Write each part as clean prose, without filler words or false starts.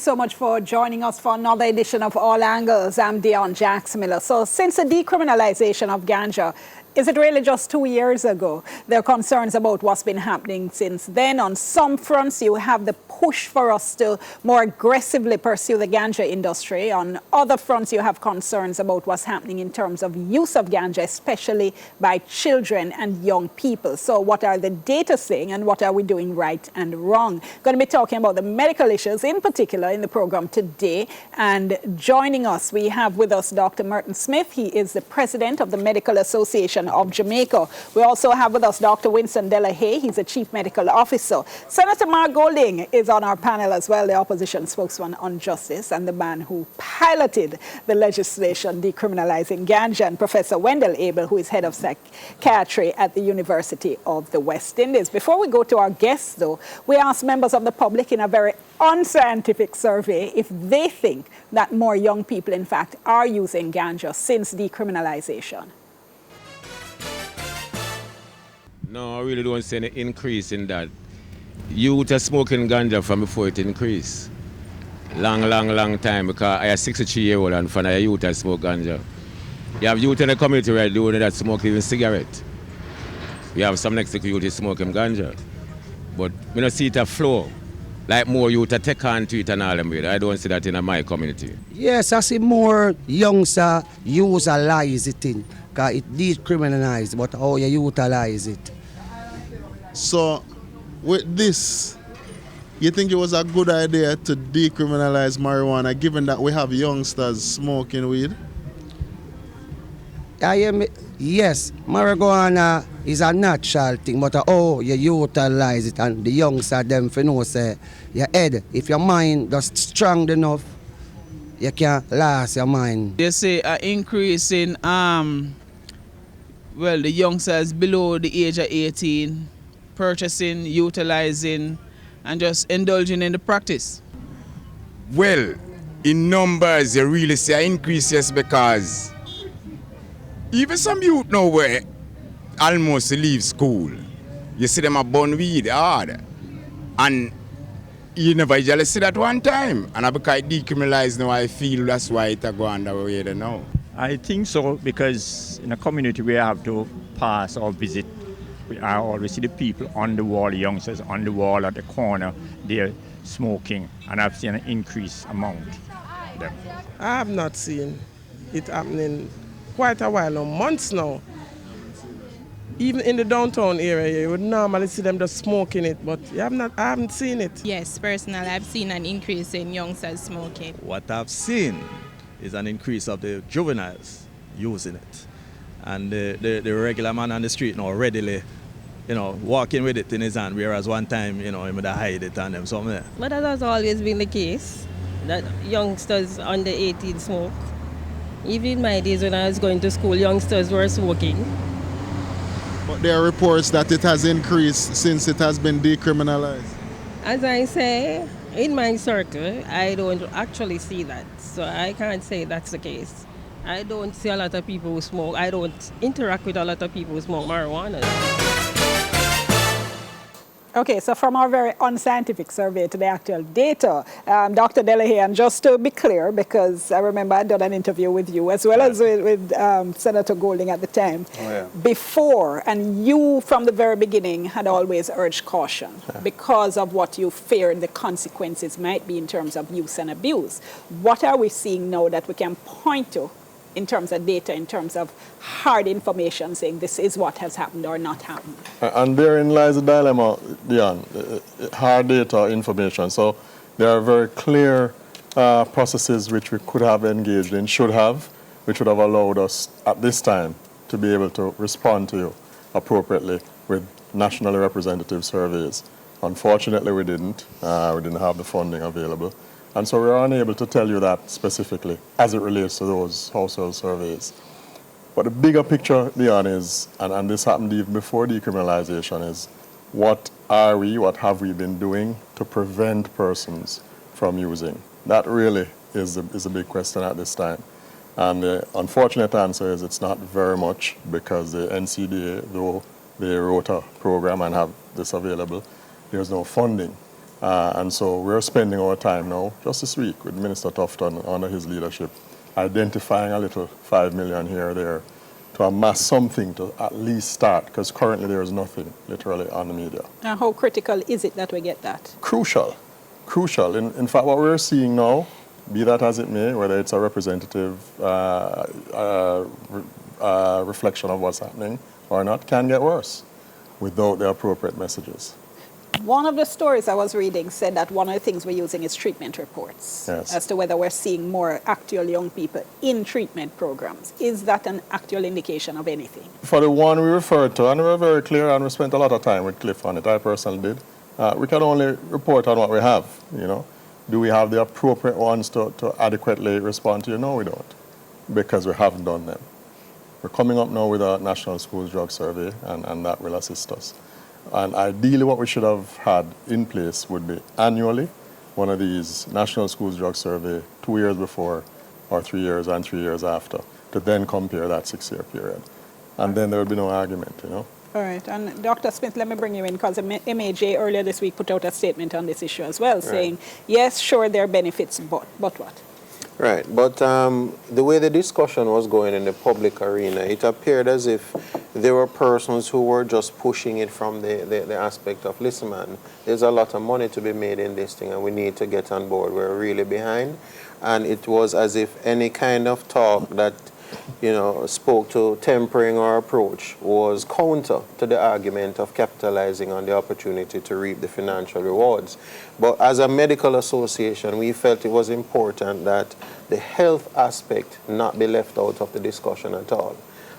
So much for joining us for another edition of All Angles. I'm Dion Jacksmiller. So since the decriminalization of ganja, is it really just 2 years ago? There are concerns about what's been happening since then. On some fronts, you have the push for us to more aggressively pursue the ganja industry. On other fronts, you have concerns about what's happening in terms of use of ganja, especially by children and young people. So what are the data saying and what are we doing right and wrong? Going to be talking about the medical issues in particular in the program today. And joining us, we have with us Dr. Merton Smith. He is the president of the Medical Association of Jamaica. We also have with us Dr. Winston Delahaye. He's the chief medical officer. Senator Mark Golding is on our panel as well, the opposition spokesman on justice and the man who piloted the legislation decriminalizing ganja, and Professor Wendell Abel, who is head of psychiatry at the University of the West Indies. Before we go to our guests, though, we asked members of the public in a very unscientific survey if they think that more young people, in fact, are using ganja since decriminalization. No, I really don't see any increase in that. Youth are smoking ganja from before it increased. Long time, because I am 63-year-old and from a youth that smoke ganja. You have youth in the community right doing that smoke even cigarette. We have some next to youth smoking ganja. But we don't see it a flow. Like more youth take on to it and all them. I don't see that in my community. Yes, I see more youngsters utilize it in. Because it decriminalized, but how you utilize it. So, with this, you think it was a good idea to decriminalize marijuana given that we have youngsters smoking weed? Yes, marijuana is a natural thing, but how you utilize it, and the youngsters them for know say your head, if your mind is strong enough, you can last your mind. They say an increase in the youngsters below the age of 18 purchasing, utilizing, and just indulging in the practice. Well, in numbers, you really see an increase, yes, because even some youth now where almost leave school, you see them a burn weed hard, and you never usually see that one time. And because it decriminalized now, I feel that's why it go on the way there now. I think so, because in a community we have to pass or visit, I always see the people on the wall, the youngsters on the wall at the corner, they're smoking, and I've seen an increase among them. I have not seen it happening quite a while now, months now. Even in the downtown area, you would normally see them just smoking it, but I haven't seen it. Yes, personally, I've seen an increase in youngsters smoking. What I've seen is an increase of the juveniles using it. And the regular man on the street now readily, walking with it in his hand, whereas one time, he would hide it and them somewhere. But that has always been the case, that youngsters under 18 smoke. Even in my days when I was going to school, youngsters were smoking. But there are reports that it has increased since it has been decriminalized. As I say, in my circle, I don't actually see that. So I can't say that's the case. I don't see a lot of people who smoke. I don't interact with a lot of people who smoke marijuana. Okay, so from our very unscientific survey to the actual data, Dr. Delahaye, and just to be clear, because I remember I'd done an interview with you as well as with Senator Golding at the time. Before, and you from the very beginning had always urged caution because of what you feared the consequences might be in terms of use and abuse. What are we seeing now that we can point to in terms of data, in terms of hard information saying this is what has happened or not happened? And therein lies the dilemma, Dion, hard data information. So there are very clear processes which we could have engaged in, which would have allowed us at this time to be able to respond to you appropriately with nationally representative surveys. Unfortunately, we didn't. We didn't have the funding available. And so we're unable to tell you that specifically as it relates to those household surveys. But the bigger picture, Dion, is, and this happened even before decriminalization, is what have we been doing to prevent persons from using? That really is a big question at this time. And the unfortunate answer is it's not very much, because the NCDA, though they wrote a program and have this available, there's no funding And so we're spending our time now, just this week, with Minister Tufton under his leadership, identifying a little 5 million here or there to amass something to at least start, because currently there is nothing literally on the media. And how critical is it that we get that? Crucial. Crucial. In fact, what we're seeing now, be that as it may, whether it's a representative reflection of what's happening or not, can get worse without the appropriate messages. One of the stories I was reading said that one of the things we're using is treatment reports as to whether we're seeing more actual young people in treatment programs. Is that an actual indication of anything? For the one we referred to, and we were very clear, and we spent a lot of time with Cliff on it, I personally did, we can only report on what we have, you know. Do we have the appropriate ones to adequately respond to you? No, we don't, because we haven't done them. We're coming up now with a National Schools Drug Survey, and that will assist us. And ideally what we should have had in place would be annually one of these National Schools Drug Survey 2 years before or 3 years and 3 years after, to then compare that 6-year period. And then there would be no argument, you know. All right. And Dr. Smith, let me bring you in, because MAJ earlier this week put out a statement on this issue as well, saying, yes, sure, there are benefits, but what? Right, but the way the discussion was going in the public arena, it appeared as if there were persons who were just pushing it from the aspect of, listen man, there's a lot of money to be made in this thing and we need to get on board, we're really behind. And it was as if any kind of talk that, you know, spoke to tempering our approach was counter to the argument of capitalizing on the opportunity to reap the financial rewards. But as a medical association, we felt it was important that the health aspect not be left out of the discussion at all.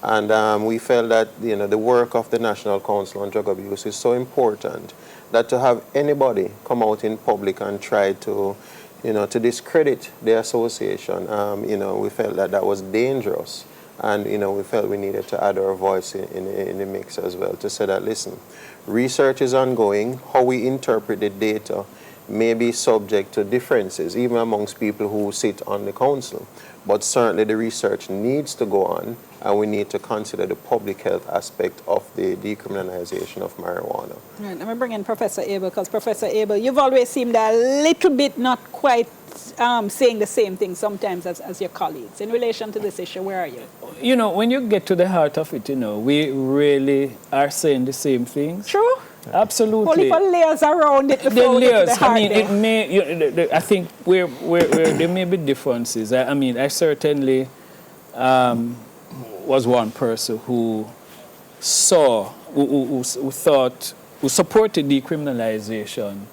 And we felt that, you know, the work of the National Council on Drug Abuse is so important that to have anybody come out in public and try to, you know, to discredit the association, you know, we felt that that was dangerous. And, you know, we felt we needed to add our voice in the mix as well, to say that, listen, research is ongoing. How we interpret the data may be subject to differences, even amongst people who sit on the council. But certainly the research needs to go on, and we need to consider the public health aspect of the decriminalization of marijuana. Right, let me bring in Professor Abel, because Professor Abel, you've always seemed a little bit not quite saying the same thing sometimes as your colleagues. In relation to this issue, where are you? You know, when you get to the heart of it, you know, we really are saying the same things. True. Absolutely. Only for layers around it before we get to the heart. I mean, it may. I think where there may be differences. I mean, I certainly was one person who saw, who thought, who supported decriminalization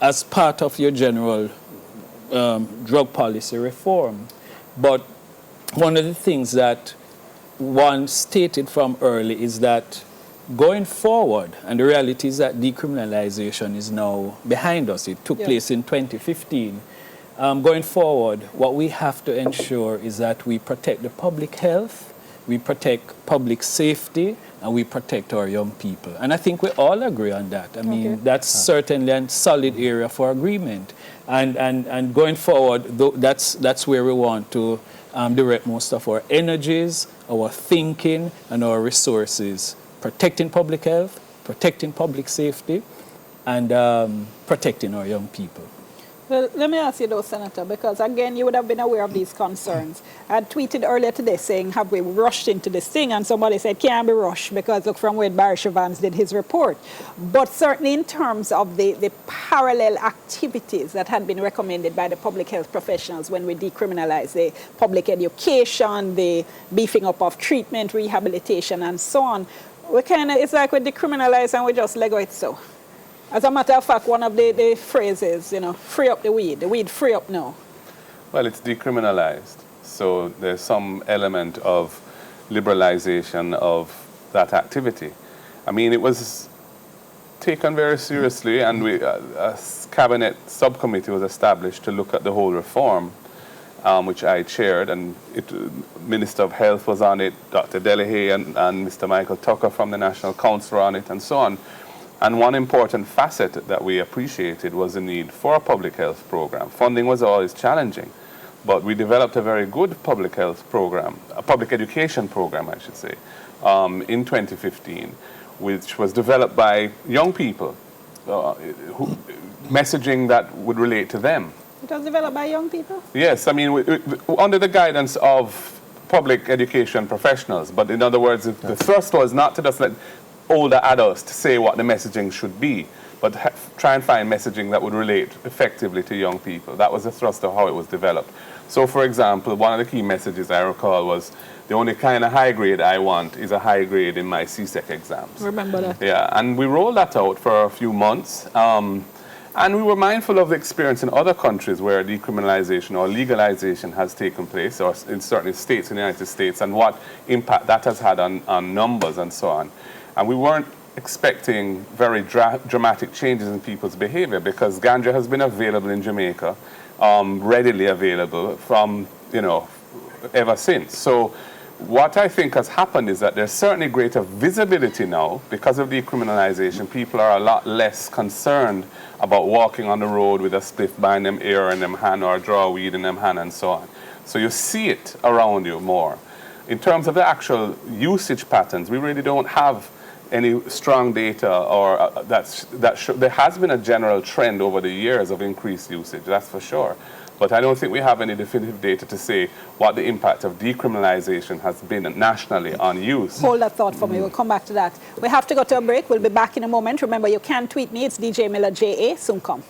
as part of your general drug policy reform. But one of the things that one stated from early is that going forward, and the reality is that decriminalization is now behind us. It took place in 2015. Going forward, what we have to ensure is that we protect the public health, we protect public safety, and we protect our young people. And I think we all agree on that. I mean, that's certainly a solid area for agreement. And going forward, that's where we want to direct most of our energies, our thinking, and our resources. Protecting public health, protecting public safety, and protecting our young people. Well, let me ask you though, Senator, because again, you would have been aware of these concerns. I had tweeted earlier today saying, have we rushed into this thing? And somebody said, can't be rushed, because look from where Barry Shavans did his report. But certainly in terms of the parallel activities that had been recommended by the public health professionals when we decriminalized, the public education, the beefing up of treatment, rehabilitation, and so on, it's like we decriminalize and we just let go it so. As a matter of fact, one of the phrases, you know, free up the weed free up now. Well, it's decriminalized. So there's some element of liberalization of that activity. I mean, it was taken very seriously, and a cabinet subcommittee was established to look at the whole reform, which I chaired, and Minister of Health was on it, Dr. Delahaye and Mr. Michael Tucker from the National Council were on it, and so on. And one important facet that we appreciated was the need for a public health program. Funding was always challenging, but we developed a very good public health program, a public education program, I should say, in 2015, which was developed by young people messaging that would relate to them. It was developed by young people? Yes, I mean, under the guidance of public education professionals. But in other words, the thrust was not to just let older adults to say what the messaging should be, but try and find messaging that would relate effectively to young people. That was the thrust of how it was developed. So, for example, one of the key messages I recall was, the only kind of high grade I want is a high grade in my CSEC exams. Remember that? Yeah, and we rolled that out for a few months. And we were mindful of the experience in other countries where decriminalization or legalization has taken place, or in certain states in the United States, and what impact that has had on numbers and so on. And we weren't expecting very dramatic changes in people's behavior, because ganja has been available in Jamaica, readily available from, ever since. So what I think has happened is that there's certainly greater visibility now because of decriminalization. People are a lot less concerned about walking on the road with a spliff behind them ear and them hand, or a draw weed in them hand, and so on. So you see it around you more. In terms of the actual usage patterns, we really don't have any strong data, or there has been a general trend over the years of increased usage, that's for sure. But I don't think we have any definitive data to say what the impact of decriminalization has been nationally on use. Hold that thought for me. We'll come back to that. We have to go to a break. We'll be back in a moment. Remember, you can tweet me. It's DJ Miller JA. Soon come.